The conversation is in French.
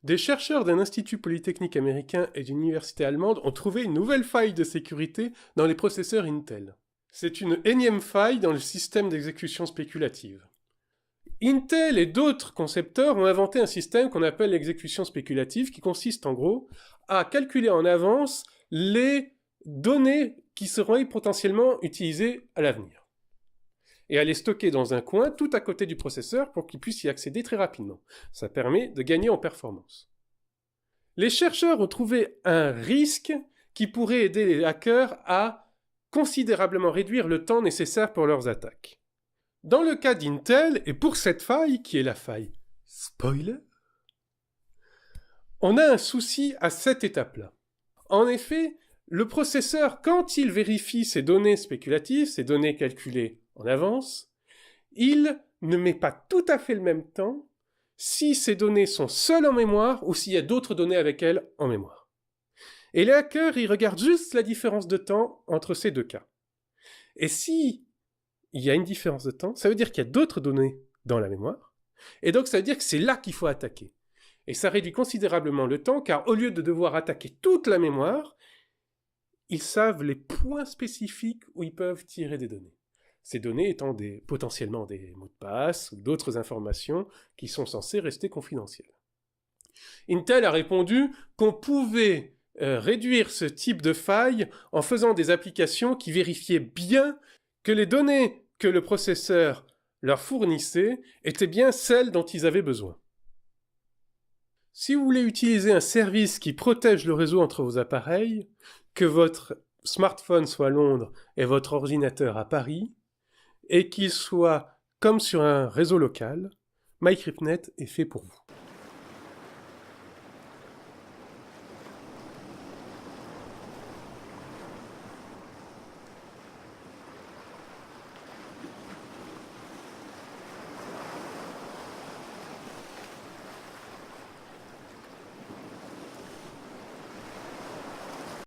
Des chercheurs d'un institut polytechnique américain et d'une université allemande ont trouvé une nouvelle faille de sécurité dans les processeurs Intel. C'est une énième faille dans le système d'exécution spéculative. Intel et d'autres concepteurs ont inventé un système qu'on appelle l'exécution spéculative, qui consiste en gros à calculer en avance les données qui seront potentiellement utilisées à l'avenir, et à les stocker dans un coin tout à côté du processeur pour qu'il puisse y accéder très rapidement. Ça permet de gagner en performance. Les chercheurs ont trouvé un risque qui pourrait aider les hackers à considérablement réduire le temps nécessaire pour leurs attaques. Dans le cas d'Intel, et pour cette faille, qui est la faille spoiler, on a un souci à cette étape-là. En effet, le processeur, quand il vérifie ses données spéculatives, ses données calculées en avance, il ne met pas tout à fait le même temps si ces données sont seules en mémoire ou s'il y a d'autres données avec elles en mémoire. Et les hackers, ils regardent juste la différence de temps entre ces deux cas. Et si il y a une différence de temps, ça veut dire qu'il y a d'autres données dans la mémoire, et donc ça veut dire que c'est là qu'il faut attaquer. Et ça réduit considérablement le temps, car au lieu de devoir attaquer toute la mémoire, ils savent les points spécifiques où ils peuvent tirer des données. Ces données étant potentiellement des mots de passe ou d'autres informations qui sont censées rester confidentielles. Intel a répondu qu'on pouvait réduire ce type de faille en faisant des applications qui vérifiaient bien que les données que le processeur leur fournissait étaient bien celles dont ils avaient besoin. Si vous voulez utiliser un service qui protège le réseau entre vos appareils, que votre smartphone soit à Londres et votre ordinateur à Paris, et qu'il soit comme sur un réseau local, MyCryptNet est fait pour vous.